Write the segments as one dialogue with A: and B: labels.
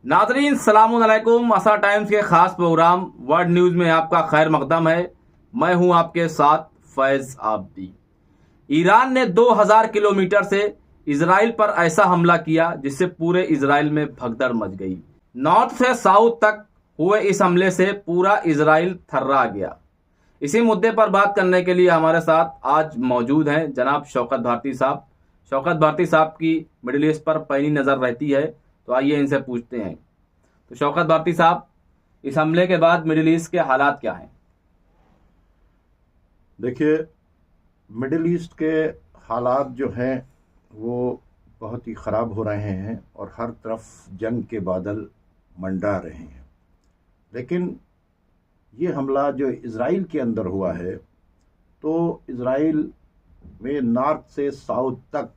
A: नाज़रीन सलामुन अलैकुम। असा टाइम्स के खास प्रोग्राम वर्ल्ड न्यूज़ में आपका खैर मकदम है। मैं हूं आपके साथ फैज आबदी। ईरान ने 2000 किलोमीटर से इजराइल पर ऐसा हमला किया जिससे पूरे इजराइल में भगदड़ मच गई। नॉर्थ से साउथ तक हुए इस हमले से पूरा इजराइल थर्रा गया। इसी मुद्दे पर बात करने के लिए हमारे साथ आज मौजूद हैं जनाब शौकत भारती साहब। शौकत भारती साहब की मिडिल ईस्ट पर पैनी नज़र रहती है, तो आइए इनसे पूछते हैं। तो शौकत भारती साहब, इस हमले के बाद मिडिल ईस्ट के हालात क्या हैं?
B: देखिए, मिडिल ईस्ट के हालात जो हैं वो बहुत ही ख़राब हो रहे हैं और हर तरफ जंग के बादल मंडरा रहे हैं। लेकिन ये हमला जो इज़राइल के अंदर हुआ है, तो इज़राइल में नॉर्थ से साउथ तक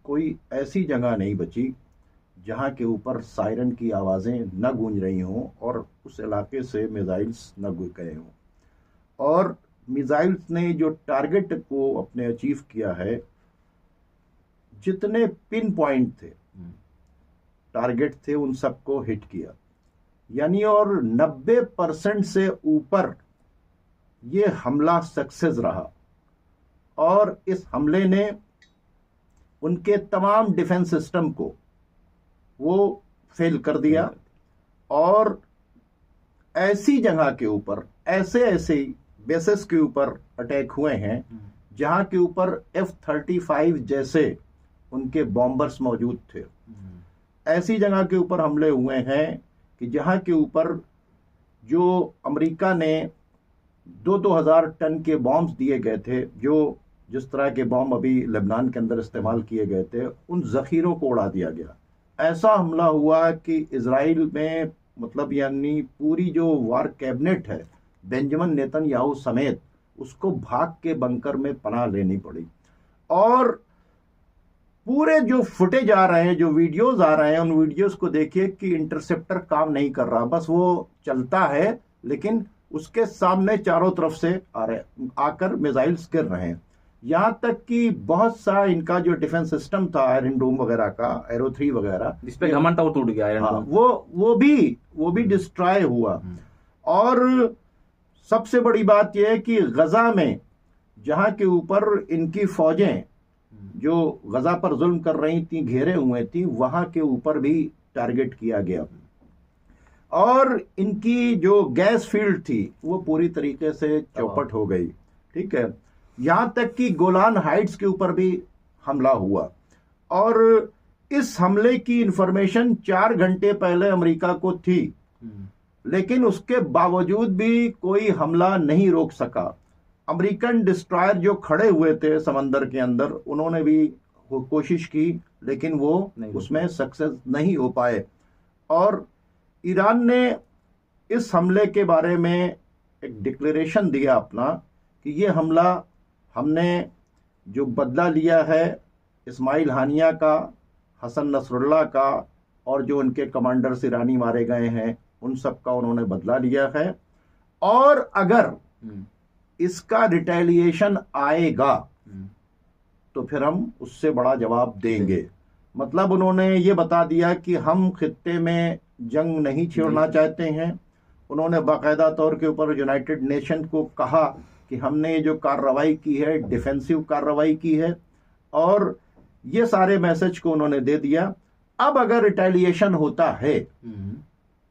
B: कोई ऐसी जगह नहीं बची जहाँ के ऊपर सायरन की आवाज़ें न गूंज रही हों और उस इलाके से मिसाइल्स न गए हों। और मिसाइल्स ने जो टारगेट को अपने अचीव किया है, जितने पिन पॉइंट थे, टारगेट थे, उन सबको हिट किया। यानी और 90% से ऊपर ये हमला सक्सेस रहा और इस हमले ने उनके तमाम डिफेंस सिस्टम को वो फेल कर दिया। और ऐसी जगह के ऊपर ऐसे बेसिस के ऊपर अटैक हुए हैं जहां के ऊपर F-35 जैसे उनके बॉम्बर्स मौजूद थे। ऐसी जगह के ऊपर हमले हुए हैं कि जहां के ऊपर जो अमेरिका ने 2,000 टन के बॉम्ब्स दिए गए थे, जो जिस तरह के बॉम्ब अभी लेबनान के अंदर इस्तेमाल किए गए थे, उन जखीरों को उड़ा दिया गया। ऐसा हमला हुआ कि इजराइल में मतलब यानी पूरी जो वार कैबिनेट है बेंजामिन नेतन्याहू समेत, उसको भाग के बंकर में पनाह लेनी पड़ी। और पूरे जो फुटेज आ रहे हैं, जो वीडियोस आ रहे हैं, उन वीडियोस को देखिए कि इंटरसेप्टर काम नहीं कर रहा, बस वो चलता है लेकिन उसके सामने चारों तरफ से आकर मिसाइल्स गिर रहे हैं। यहाँ तक कि बहुत सा इनका जो डिफेंस सिस्टम था, आयरन डोम वगैरह का, एरो 3 वगैरह,
A: जिस पे घमंड था वो टूट गया। आयरन डोम
B: वो भी डिस्ट्रॉय हुआ। और सबसे बड़ी बात यह है कि गजा में जहां के ऊपर इनकी फौजें जो गजा पर जुल्म कर रही थी, घेरे हुए थी, वहां के ऊपर भी टारगेट किया गया। और इनकी जो गैस फील्ड थी वो पूरी तरीके से चौपट हो गई। ठीक है, यहां तक कि गोलान हाइट्स के ऊपर भी हमला हुआ। और इस हमले की इंफॉर्मेशन 4 घंटे पहले अमेरिका को थी, लेकिन उसके बावजूद भी कोई हमला नहीं रोक सका। अमेरिकन डिस्ट्रॉयर जो खड़े हुए थे समंदर के अंदर, उन्होंने भी कोशिश की, लेकिन वो उसमें सक्सेस नहीं हो पाए। और ईरान ने इस हमले के बारे में एक डिक्लेरेशन दिया अपना कि ये हमला हमने जो बदला लिया है इस्माइल हानिया का, हसन नसरुल्लाह का और जो उनके कमांडर्स ईरानी मारे गए हैं, उन सब का उन्होंने बदला लिया है। और अगर इसका रिटेलिएशन आएगा तो फिर हम उससे बड़ा जवाब देंगे। मतलब उन्होंने ये बता दिया कि हम खित्ते में जंग नहीं छेड़ना चाहते हैं। उन्होंने बाकायदा तौर के ऊपर यूनाइटेड नेशन को कहा कि हमने जो कार्रवाई की है डिफेंसिव कार्रवाई की है, और ये सारे मैसेज को उन्होंने दे दिया। अब अगर रिटेलिएशन होता है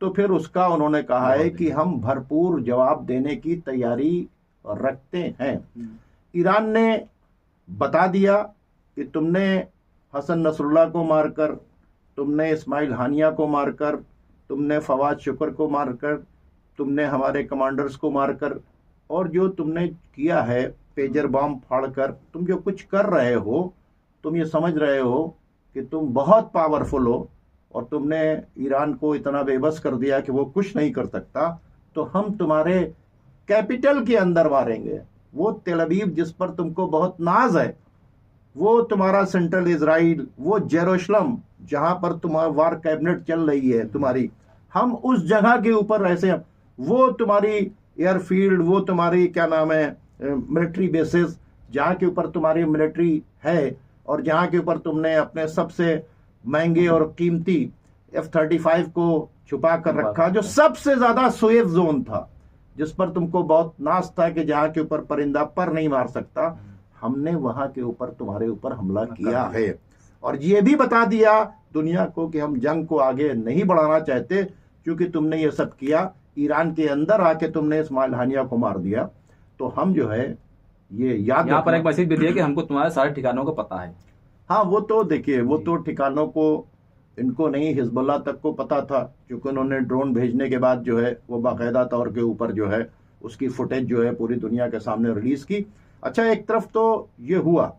B: तो फिर उसका उन्होंने कहा है कि हम भरपूर जवाब देने की तैयारी रखते हैं। ईरान ने बता दिया कि तुमने हसन नसरुल्लाह को मारकर, तुमने इस्माइल हानिया को मारकर, तुमने फवाद शुक्र को मारकर, तुमने हमारे कमांडर्स को मारकर, और जो तुमने किया है पेजर बॉम्ब फाड़कर, तुम जो कुछ कर रहे हो, तुम ये समझ रहे हो कि तुम बहुत पावरफुल हो और तुमने ईरान को इतना बेबस कर दिया कि वो कुछ नहीं कर सकता, तो हम तुम्हारे कैपिटल के अंदर मारेंगे। वो तेल अवीव जिस पर तुमको बहुत नाज है, वो तुम्हारा सेंट्रल इजराइल, वो जेरूशलम जहां पर तुम्हारा वार कैबिनेट चल रही है तुम्हारी, हम उस जगह के ऊपर ऐसे, वो तुम्हारी एयरफील्ड, वो तुम्हारी क्या नाम है मिलिट्री बेसिस जहां के ऊपर तुम्हारी मिलिट्री है, और जहां के ऊपर तुमने अपने सबसे महंगे और कीमती F-35 को छुपा कर रखा, जो सबसे ज्यादा सेफ जोन था, जिस पर तुमको बहुत नाज था कि जहां के ऊपर परिंदा पर नहीं मार सकता, हमने वहां के ऊपर तुम्हारे ऊपर हमला किया है। और ये भी बता दिया दुनिया को कि हम जंग को आगे नहीं बढ़ाना चाहते, क्योंकि तुमने ये सब किया, ईरान के अंदर आके तुमने इस्माइल हानिया को मार दिया। तो हम जो है ये याद,
A: यहाँ पर एक मैसेज भी दिया कि हमको तुम्हारे सारे ठिकानों को पता है।
B: हाँ, वो तो देखिए, वो तो ठिकानों को इनको नहीं, हिजबुल्लाह तक को पता था, क्योंकि उन्होंने ड्रोन भेजने के बाद जो है वो बाकायदा तौर के ऊपर जो है उसकी फुटेज जो है पूरी दुनिया के सामने रिलीज की। अच्छा, एक तरफ तो ये हुआ,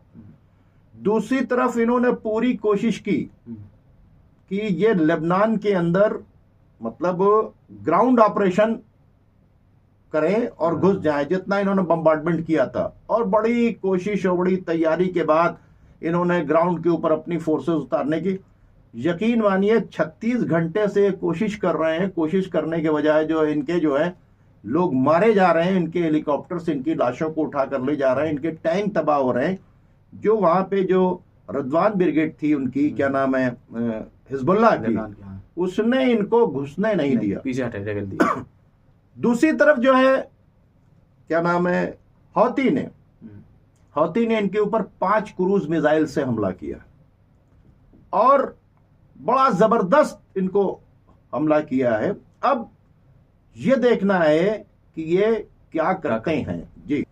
B: दूसरी तरफ इन्होंने पूरी कोशिश की कि ये लेबनान के अंदर मतलब ग्राउंड ऑपरेशन करें और घुस जाए, जितना इन्होंने बम्बार्डमेंट किया था। और बड़ी कोशिश और बड़ी तैयारी के बाद इन्होंने ग्राउंड के ऊपर अपनी फोर्सेस उतारने की, यकीन मानिए 36 घंटे से कोशिश कर रहे हैं। कोशिश करने के बजाय जो इनके जो है लोग मारे जा रहे हैं, इनके हेलीकॉप्टर से इनकी लाशों को उठा कर ले जा रहे हैं, इनके टैंक तबाह हो रहे हैं। जो वहां पे जो रद्वान ब्रिगेड थी उनकी, क्या नाम है, हिजबुल्लाह की, उसने इनको घुसने नहीं दिया,
A: पीछे हटे कर दिया।
B: दूसरी तरफ जो है क्या नाम है, हौती ने इनके ऊपर 5 क्रूज मिसाइल से हमला किया और बड़ा जबरदस्त इनको हमला किया है। अब ये देखना है कि ये क्या करते हैं जी।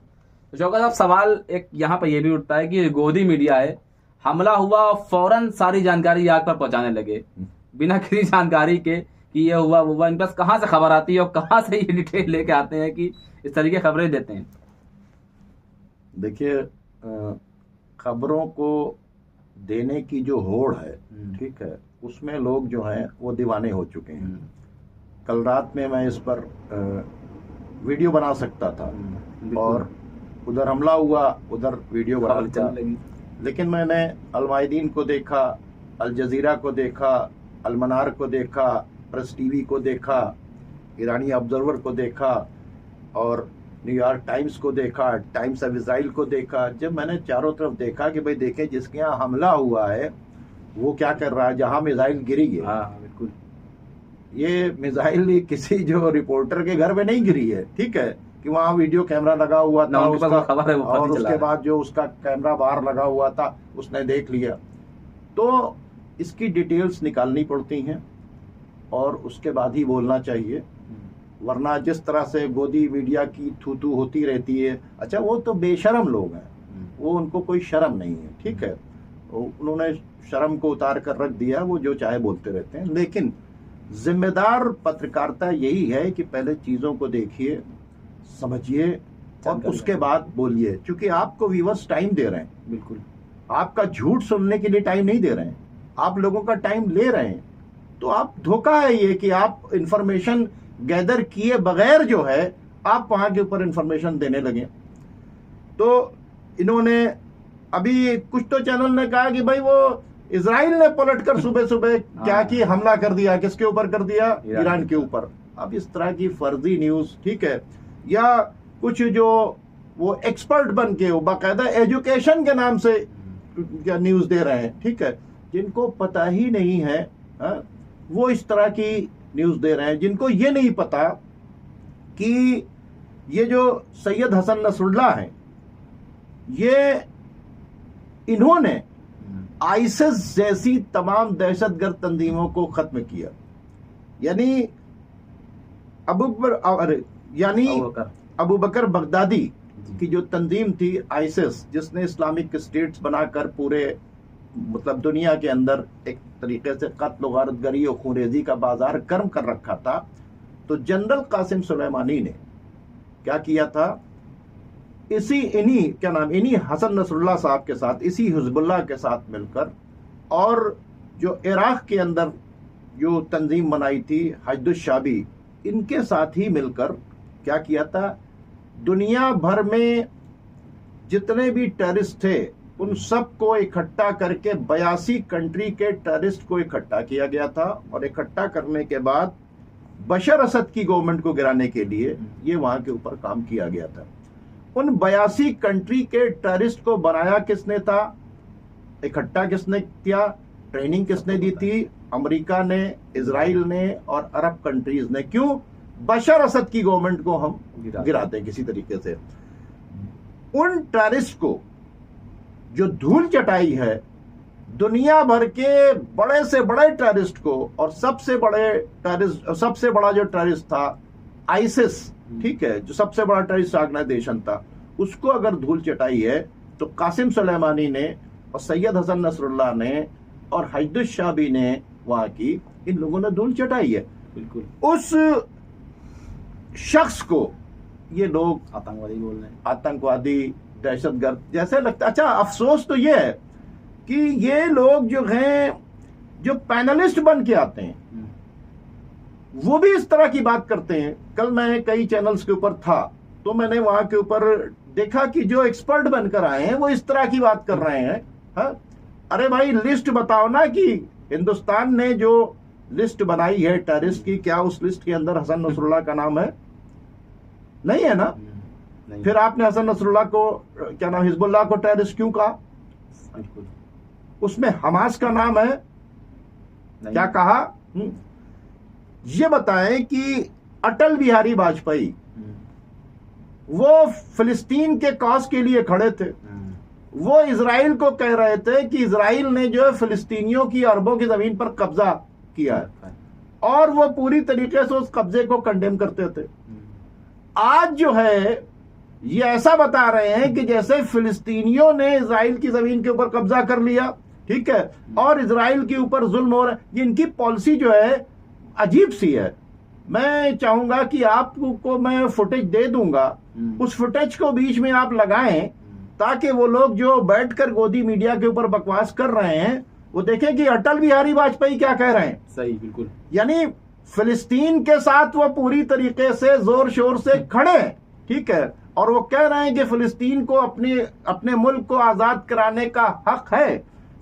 A: शौकत साहब, सवाल एक यहाँ पर यह भी उठता है कि गोदी मीडिया है, हमला हुआ फौरन सारी जानकारी आग पर पहुंचाने लगे बिना किसी जानकारी के कि ये हुआ वो हुआ। इनके पास कहाँ से खबर आती है और कहाँ से ये डिटेल लेके आते हैं कि इस तरीके खबरें देते हैं?
B: देखिए, खबरों को देने की जो होड़ है, ठीक है, उसमें लोग जो हैं वो दीवाने हो चुके हैं। कल रात में मैं इस पर वीडियो बना सकता था और उधर हमला हुआ, उधर वीडियो बना था, लेकिन मैंने अलमायदीन को देखा, अल जजीरा को देखा, अलमनार को देखा, प्रेस टीवी को देखा, ईरानी ऑब्जर्वर को देखा और न्यूयॉर्क टाइम्स को देखा, टाइम्स ऑफ इजराइल को देखा। जब मैंने चारों तरफ देखा कि भाई देखें जिसके यहाँ हमला हुआ है वो क्या कर रहा है, जहां मिसाइल गिरी है,
A: बिल्कुल,
B: ये मिसाइल किसी जो रिपोर्टर के घर में नहीं गिरी है, ठीक है, कि वहां वीडियो कैमरा लगा हुआ था उसका,
A: खबर है वो
B: और उसके बाद जो उसका कैमरा बाहर लगा हुआ था उसने देख लिया। तो इसकी डिटेल्स निकालनी पड़ती हैं और उसके बाद ही बोलना चाहिए, वरना जिस तरह से गोदी मीडिया की थू होती रहती है। अच्छा, वो तो बेशरम लोग हैं, वो उनको कोई शर्म नहीं है, ठीक है, उन्होंने शर्म को उतार कर रख दिया, वो जो चाहे बोलते रहते हैं। लेकिन जिम्मेदार पत्रकारिता यही है कि पहले चीजों को देखिए, समझिए और उसके बाद बोलिए, क्योंकि आपको व्यूअर्स टाइम दे रहे हैं,
A: बिल्कुल,
B: आपका झूठ सुनने के लिए टाइम नहीं दे रहे हैं, आप लोगों का टाइम ले रहे हैं। तो आप धोखा है ये कि आप इंफॉर्मेशन गैदर किए बगैर जो है आप वहां के ऊपर इंफॉर्मेशन देने लगे। तो इन्होंने अभी कुछ तो चैनल ने कहा कि भाई वो इजराइल ने पलटकर सुबह सुबह क्या की, हमला कर दिया, किसके ऊपर कर दिया, ईरान के ऊपर। अब इस तरह की फर्जी न्यूज, ठीक है, या कुछ जो वो एक्सपर्ट बन के वो बाकायदा एजुकेशन के नाम से क्या न्यूज दे रहे हैं, ठीक है, जिनको पता ही नहीं है, वो इस तरह की न्यूज दे रहे हैं, जिनको ये नहीं पता कि ये जो सैयद हसन नसरुल्लाह हैं, ये इन्होंने आईसिस जैसी तमाम दहशतगर्द तंजीमों को खत्म किया। यानी अबू बकर बगदादी की जो तंजीम थी आईसिस, जिसने इस्लामिक स्टेट्स बनाकर पूरे मतलब दुनिया के अंदर एक तरीके से कत्ल गारतगरी और खूनरेजी का बाजार गर्म कर रखा था, तो जनरल कासिम सुलेमानी ने क्या किया था, इन्हीं हसन नसरुल्लाह साहब के साथ, इसी हिजबुल्लाह के साथ मिलकर, और जो इराक के अंदर जो तंजीम बनाई थी हजदुश्शाबी, इनके साथ ही मिलकर क्या किया था, दुनिया भर में जितने भी टेररिस्ट थे उन सब को इकट्ठा करके 82 कंट्री के टेररिस्ट को इकट्ठा किया गया था। और इकट्ठा करने के बाद बशर असद की गवर्नमेंट को गिराने के लिए ये वहां के ऊपर काम किया गया था। उन 82 कंट्री के टेररिस्ट को बनाया किसने था, इकट्ठा किसने किया, ट्रेनिंग किसने दी थी? अमेरिका ने, इजराइल ने और अरब कंट्रीज ने। क्यों? बशर असद की गवर्नमेंट को हम गिराते किसी तरीके से। उन टेररिस्ट को जो धूल चटाई है दुनिया भर के बड़े से बड़े टेररिस्ट को, और सबसे बड़ा जो टेररिस्ट था आईसिस, ठीक है, जो सबसे बड़ा टेररिस्ट ऑर्गेनाइजेशन था, उसको अगर धूल चटाई है तो कासिम सुलेमानी ने और सैयद हसन नसरुल्लाह ने और हजदुस शाबी ने वहां की, इन लोगों ने धूल चटाई है।
A: बिल्कुल।
B: उस शख्स को ये लोग
A: आतंकवादी बोल रहे हैं,
B: आतंकवादी, दहशतगर्द जैसे लगता। अच्छा, अफसोस तो ये है कि ये लोग जो हैं, जो पैनलिस्ट बन के आते हैं, वो भी इस तरह की बात करते हैं। कल मैं कई चैनल्स के ऊपर था तो मैंने वहां के ऊपर देखा कि जो एक्सपर्ट बनकर आए हैं वो इस तरह की बात कर रहे हैं। हाँ, अरे भाई लिस्ट बताओ ना कि हिंदुस्तान ने जो लिस्ट बनाई है टेररिस्ट की, क्या उस लिस्ट के अंदर हसन नसरुल्लाह का नाम है? नहीं है ना।
A: नहीं।
B: फिर आपने हसन नसरुल्लाह को, क्या नाम, हिजबुल्लाह को टेररिस्ट क्यों कहा?
A: बिल्कुल।
B: उसमें हमास का नाम है, क्या कहा? ये बताएं कि अटल बिहारी वाजपेयी वो फिलिस्तीन के कॉज के लिए खड़े थे। वो इजराइल को कह रहे थे कि इजराइल ने जो है फिलिस्तीनियों की अरबों की जमीन पर कब्जा किया है, और वो पूरी तरीके से उस कब्जे को कंडेम करते थे। आज जो है ये ऐसा बता रहे हैं कि जैसे फिलिस्तीनियों ने इजराइल की जमीन के ऊपर कब्जा कर लिया, ठीक है, और इजराइल के ऊपर जुल्म हो रहा है। ये इनकी पॉलिसी जो है अजीब सी है। मैं चाहूंगा कि आपको मैं फुटेज दे दूंगा, उस फुटेज को बीच में आप लगाएं ताकि वो लोग जो बैठकर गोदी मीडिया के ऊपर बकवास कर रहे हैं वो देखें कि अटल बिहारी वाजपेयी क्या कह रहे हैं।
A: सही, बिल्कुल।
B: यानी फिलिस्तीन के साथ वो पूरी तरीके से जोर शोर से खड़े हैं, ठीक है, और वो कह रहे हैं कि फिलिस्तीन को अपने मुल्क को आजाद कराने का हक है,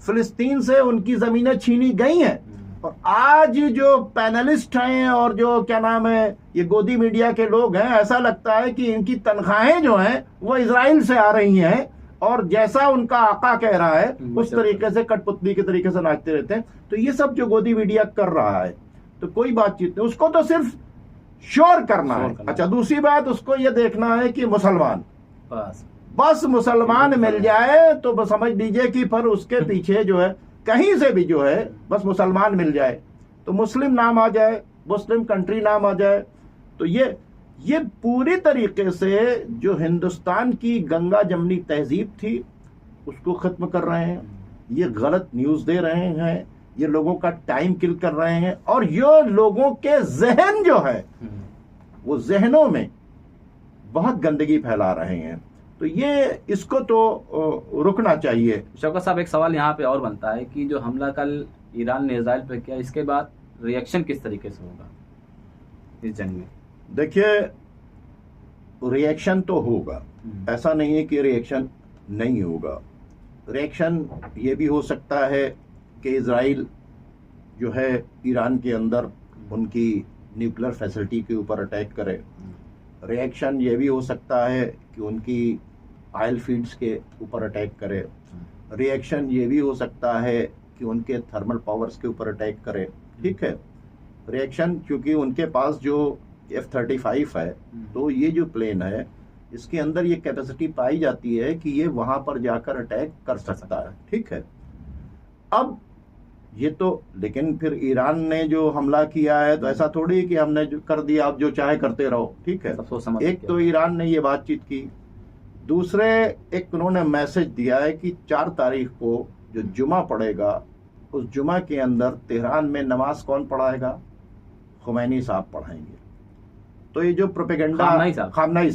B: फिलिस्तीन से उनकी जमीनें छीनी गई हैं। और आज जो पैनलिस्ट हैं और जो क्या नाम है ये गोदी मीडिया के लोग हैं, ऐसा लगता है कि इनकी तनख्वाहें जो हैं वो इजराइल से आ रही हैं, और जैसा उनका आका कह रहा है उस तरीके से कठपुतली के तरीके से नाचते रहते हैं। तो ये सब जो गोदी मीडिया कर रहा है तो कोई बातचीत नहीं, उसको तो सिर्फ श्योर करना है। अच्छा, दूसरी बात, उसको ये देखना है कि मुसलमान, बस मुसलमान मिल जाए तो बस समझ लीजिए कि फिर उसके पीछे जो है कहीं से भी जो है बस मुसलमान मिल जाए तो मुस्लिम नाम आ जाए, मुस्लिम कंट्री नाम आ जाए, तो ये पूरी तरीके से जो हिंदुस्तान की गंगा जमनी तहजीब थी उसको खत्म कर रहे हैं। ये गलत न्यूज दे रहे हैं, ये लोगों का टाइम किल कर रहे हैं, और ये लोगों के जहन जो है वो जहनों में बहुत गंदगी फैला रहे हैं। तो ये इसको तो रुकना चाहिए।
A: शौकत साहब, एक सवाल यहाँ पे और बनता है कि जो हमला कल ईरान ने इजराइल पे किया, इसके बाद रिएक्शन किस तरीके से होगा इस जंग में?
B: देखिए, रिएक्शन तो होगा, ऐसा नहीं है कि रिएक्शन नहीं होगा। रिएक्शन ये भी हो सकता है कि इजराइल जो है ईरान के अंदर उनकी न्यूक्लियर फैसिलिटी के ऊपर अटैक करे। रिएक्शन ये भी हो सकता है कि उनकी ऑयल फील्ड्स के ऊपर अटैक करे। रिएक्शन ये भी हो सकता है कि उनके थर्मल पावर्स के ऊपर अटैक करे, ठीक है। रिएक्शन, क्योंकि उनके पास जो F-35 है, तो ये जो प्लेन है इसके अंदर ये कैपेसिटी पाई जाती है कि ये वहां पर जाकर अटैक कर सकता है, ठीक है। अब ये तो, लेकिन फिर ईरान ने जो हमला किया है तो ऐसा थोड़ी कि हमने जो कर दिया आप जो चाहे करते रहो, ठीक है। एक तो ईरान ने ये बातचीत की, दूसरे एक उन्होंने मैसेज दिया है कि 4 तारीख को जो जुमा पड़ेगा उस जुमा के अंदर तेहरान में नमाज कौन पढ़ाएगा? खुमैनी साहब पढ़ाएंगे। तो ये जो प्रोपेगेंडा, खामनाई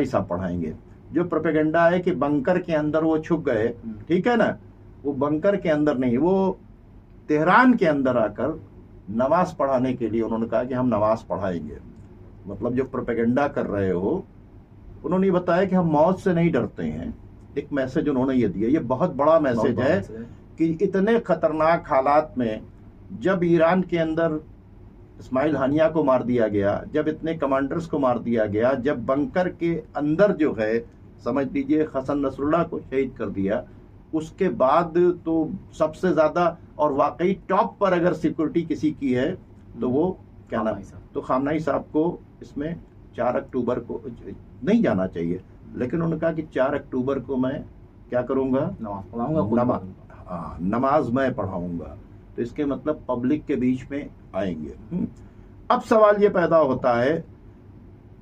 B: साहब पढ़ाएंगे। जो प्रोपेगेंडा है कि बंकर के अंदर वो छुप गए, ठीक है ना, वो बंकर के अंदर नहीं, वो तेहरान के अंदर आकर नमाज पढ़ाने के लिए उन्होंने कहा कि हम नमाज पढ़ाएंगे। मतलब जो प्रोपेगेंडा कर रहे हो, उन्होंने बताया कि हम मौत से नहीं डरते हैं। एक मैसेज उन्होंने ये दिया, ये बहुत बड़ा मैसेज है कि इतने खतरनाक हालात में, जब ईरान के अंदर इस्माइल हानिया को मार दिया गया, जब इतने कमांडर्स को मार दिया गया, जब बंकर के अंदर जो है समझ लीजिए हसन नसरुल्लाह को शहीद कर दिया, उसके बाद तो सबसे ज्यादा और वाकई टॉप पर अगर सिक्योरिटी किसी की है तो वो क्या नाम, तो खामनाई साहब को इसमें 4 अक्टूबर को नहीं जाना चाहिए, लेकिन उन्होंने कहा कि 4 अक्टूबर को मैं क्या करूंगा, नमाज मैं पढ़ाऊंगा। तो इसके मतलब पब्लिक के बीच में आएंगे। अब सवाल ये पैदा होता है,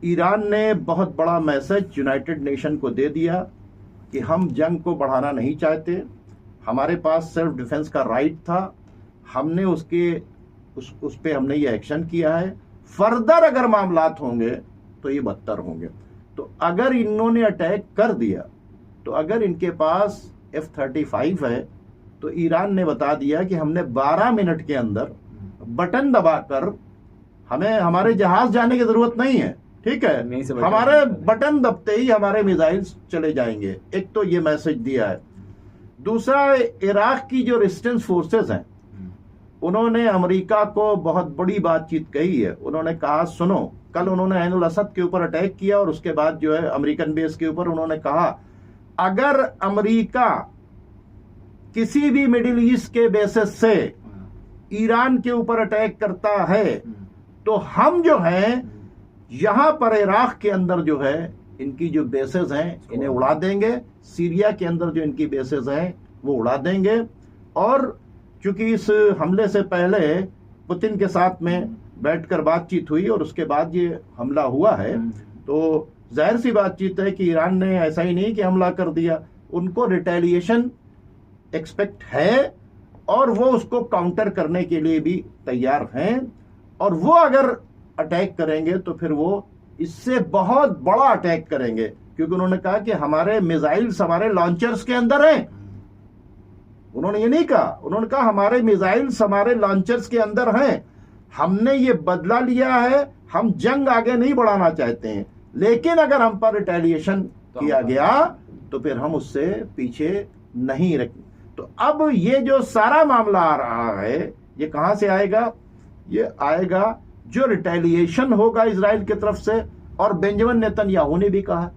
B: ईरान ने बहुत बड़ा मैसेज यूनाइटेड नेशन को दे दिया कि हम जंग को बढ़ाना नहीं चाहते, हमारे पास सेल्फ डिफेंस का राइट था, हमने उस पे हमने ये एक्शन किया है, फर्दर अगर मामलात होंगे तो ये बदतर होंगे। तो अगर इन्होंने अटैक कर दिया, तो अगर इनके पास F-35 है, तो ईरान ने बता दिया कि हमने 12 मिनट के अंदर बटन दबाकर, हमें हमारे जहाज जाने की जरूरत नहीं है, ठीक है, हमारे बटन दबते ही हमारे मिसाइल्स चले जाएंगे। एक तो ये मैसेज दिया है। दूसरा, इराक की जो रेजिस्टेंस फोर्सेस हैं, उन्होंने अमेरिका को बहुत बड़ी बातचीत कही है। उन्होंने कहा, सुनो, कल उन्होंने ऐनुल असद के ऊपर अटैक किया और उसके बाद जो है अमेरिकन बेस के ऊपर उन्होंने कहा, अगर अमेरिका किसी भी मिडिल ईस्ट के बेसिस से ईरान के ऊपर अटैक करता है तो हम जो है यहां पर इराक के अंदर जो है इनकी जो बेसेस हैं इन्हें उड़ा देंगे, सीरिया के अंदर जो इनकी बेसेस हैं वो उड़ा देंगे। और चूंकि इस हमले से पहले पुतिन के साथ में बैठकर बातचीत हुई और उसके बाद ये हमला हुआ है, तो जाहिर सी बातचीत है कि ईरान ने ऐसा ही नहीं कि हमला कर दिया, उनको रिटेलिएशन एक्सपेक्ट है और वो उसको काउंटर करने के लिए भी तैयार हैं। और वो अगर अटैक करेंगे तो फिर वो इससे बहुत बड़ा अटैक करेंगे, क्योंकि उन्होंने कहा कि हमारे मिसाइल्स हमारे लॉन्चर्स के अंदर हैं। उन्होंने ये नहीं कहा, उन्होंने कहा हमारे मिसाइल्स हमारे लॉन्चर्स के अंदर हैं, हमने ये बदला लिया है, हम जंग आगे नहीं बढ़ाना चाहते हैं, लेकिन अगर हम पर रिटेलिएशन किया गया तो फिर हम उससे पीछे नहीं रखें। तो अब ये जो सारा मामला आ रहा है ये कहां से आएगा? ये आएगा जो रिटेलिएशन होगा इजराइल की तरफ से। और बेंजामिन नेतन्याहू ने भी कहा,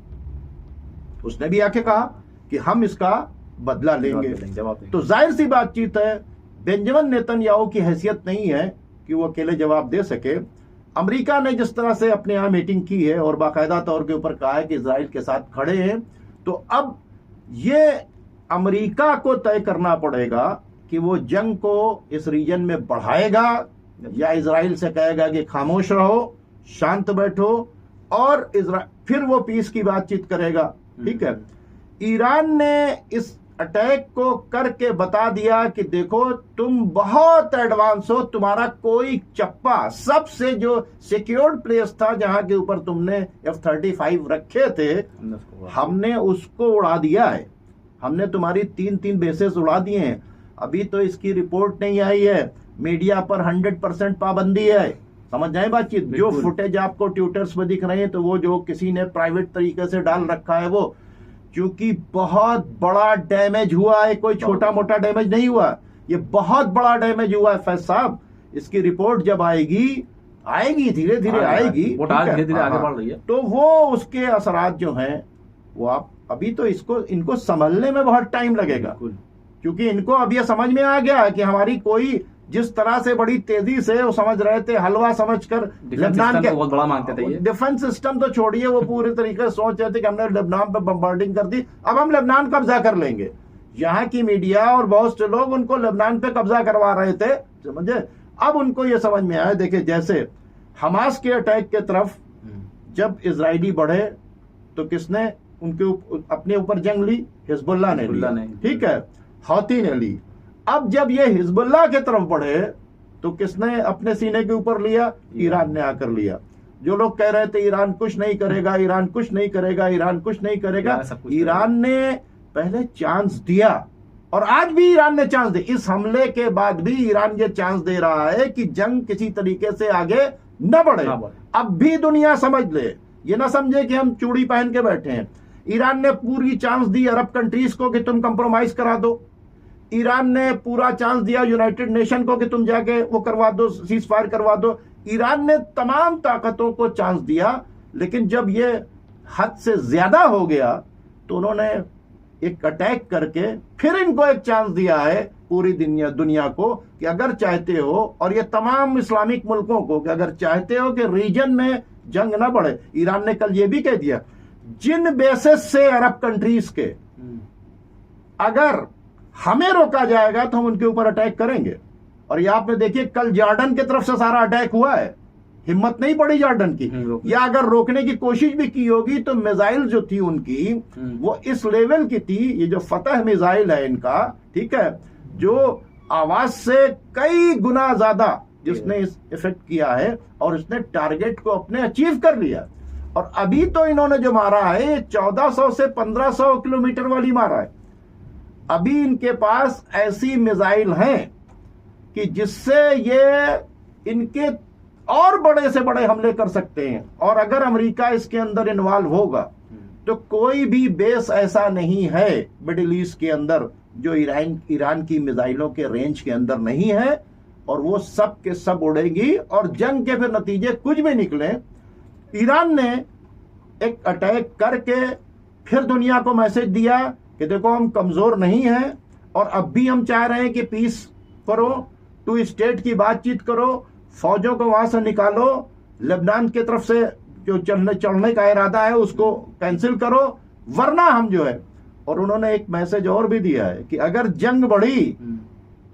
B: उसने भी आके कहा कि हम इसका बदला लेंगे। तो जाहिर सी बातचीत है, बेंजामिन नेतन्याहू की हैसियत नहीं है कि वो अकेले जवाब दे सके। अमेरिका ने जिस तरह से अपने यहाँ मीटिंग की है और बाकायदा तौर के ऊपर कहा है कि इजराइल के साथ खड़े हैं, तो अब ये अमेरिका को तय करना पड़ेगा कि वो जंग को इस रीजन में बढ़ाएगा या इजराइल से कहेगा कि खामोश रहो, शांत बैठो, और फिर वो पीस की बातचीत करेगा। ठीक है, ईरान ने इस अटैक को करके बता दिया कि देखो तुम बहुत एडवांस हो, तुम्हारा कोई चप्पा, सबसे जो सिक्योर्ड प्लेस था जहां के ऊपर तुमने F-35 रखे थे, हमने उसको उड़ा दिया है, हमने तुम्हारी 3 बेसेस उड़ा दिए हैं। अभी तो इसकी रिपोर्ट नहीं आई है, मीडिया पर 100% पाबंदी है, समझ जाए बातचीत। जो फुटेज आपको ट्विटर्स में दिख रहे हैं तो वो जो किसी ने प्राइवेट तरीके से डाल रखा है, वो क्योंकि बहुत बड़ा डैमेज हुआ है, कोई छोटा मोटा डैमेज नहीं हुआ, ये बहुत बड़ा डैमेज हुआ है। फैज साहब, इसकी रिपोर्ट जब आएगी धीरे धीरे आएगी, धीरे धीरे आगे बढ़ रही है, तो वो उसके असरात जो हैं वो आप अभी तो इनको संभलने में बहुत टाइम लगेगा, क्योंकि इनको अब ये समझ में आ गया है कि हमारी कोई जिस तरह से बड़ी तेजी से वो समझ रहे थे, हलवा समझकर लेबनान के बहुत बड़ा मांगते थे, डिफेंस सिस्टम तो छोड़िए, वो पूरे तरीके से सोच रहे थे कि हमने लेबनान पर बम्बार्डिंग कर दी, अब हम लेबनान कब्जा कर लेंगे। यहाँ की मीडिया और बहुत से लोग उनको लेबनान पे कब्जा करवा रहे थे, समझे। अब उनको ये समझ में आया, देखिए जैसे हमास के अटैक के तरफ जब इजरायली बढ़े तो किसने उनके अपने ऊपर जंग ली? हिजबुल्लाह ने ली, ठीक है, हौती ने ली। अब जब ये हिजबुल्लाह के तरफ बढ़े तो किसने अपने सीने के ऊपर लिया? ईरान ने आकर लिया। जो लोग कह रहे थे ईरान कुछ नहीं करेगा, ईरान कुछ नहीं करेगा, ईरान कुछ नहीं करेगा, ईरान ने पहले चांस दिया और आज भी ईरान ने चांस दिया। इस हमले के बाद भी ईरान ये चांस दे रहा है कि जंग किसी तरीके से आगे न बढ़े। अब भी दुनिया समझ ले, ये ना समझे कि हम चूड़ी पहन के बैठे हैं। ईरान ने पूरी चांस दी अरब कंट्रीज को कि तुम कंप्रोमाइज करा दो, ईरान ने पूरा चांस दिया यूनाइटेड नेशन को कि तुम जाके वो करवा दो, सीज फायर करवा दो। ईरान ने तमाम ताकतों को चांस दिया, लेकिन जब ये हद से ज्यादा हो गया तो उन्होंने एक अटैक करके फिर इनको एक चांस दिया है पूरी दुनिया को कि अगर चाहते हो, और ये तमाम इस्लामिक मुल्कों को, कि अगर चाहते हो कि रीजन में जंग ना बढ़े। ईरान ने कल ये भी कह दिया, जिन बेसिस से अरब कंट्रीज के अगर हमें रोका जाएगा तो हम उनके ऊपर अटैक करेंगे। और ये आपने देखिए कल जॉर्डन की तरफ से सारा अटैक हुआ है, हिम्मत नहीं पड़ी जॉर्डन की, या अगर रोकने की कोशिश भी की होगी तो मिसाइल जो थी उनकी वो इस लेवल की थी, ये जो फतह मिसाइल है इनका, ठीक है, जो आवाज से कई गुना ज्यादा जिसने इस इफेक्ट किया है और इसने टारगेट को अपने अचीव कर लिया। और अभी तो इन्होंने जो मारा है ये 1400 से 1500 किलोमीटर वाली मारा है। अभी इनके पास ऐसी मिसाइल हैं कि जिससे ये इनके और बड़े से बड़े हमले कर सकते हैं। और अगर अमेरिका इसके अंदर इन्वॉल्व होगा तो कोई भी बेस ऐसा नहीं है मिडिल ईस्ट के अंदर जो ईरान की मिसाइलों के रेंज के अंदर नहीं है, और वो सब के सब उड़ेगी। और जंग के फिर नतीजे कुछ भी निकले, ईरान ने एक अटैक करके फिर दुनिया को मैसेज दिया कि देखो हम कमजोर नहीं हैं, और अब भी हम चाह रहे हैं कि पीस करो, टू स्टेट की बातचीत करो, फौजों को वहां से निकालो, लेबनान की तरफ से जो चढ़ने का इरादा है उसको कैंसिल करो, वरना हम जो है। और उन्होंने एक मैसेज और भी दिया है कि अगर जंग बढ़ी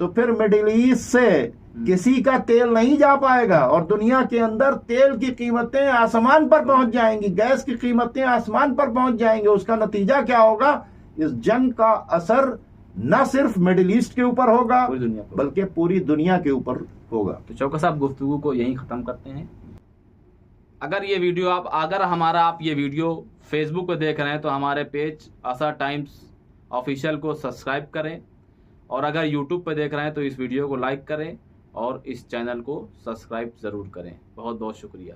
B: तो फिर मिडिल ईस्ट से किसी का तेल नहीं जा पाएगा, और दुनिया के अंदर तेल की कीमतें आसमान पर पहुंच जाएंगी, गैस की कीमतें आसमान पर पहुंच जाएंगी। उसका नतीजा क्या होगा? इस जंग का असर न सिर्फ मिडिल ईस्ट के ऊपर होगा बल्कि पूरी दुनिया के ऊपर होगा।
A: तो चौकस साहब गुफ्तगू को यहीं खत्म करते हैं। अगर आप ये वीडियो फेसबुक पे देख रहे हैं तो हमारे पेज आशा टाइम्स ऑफिशियल को सब्सक्राइब करें, और अगर यूट्यूब पे देख रहे हैं तो इस वीडियो को लाइक करें और इस चैनल को सब्सक्राइब ज़रूर करें। बहुत बहुत शुक्रिया।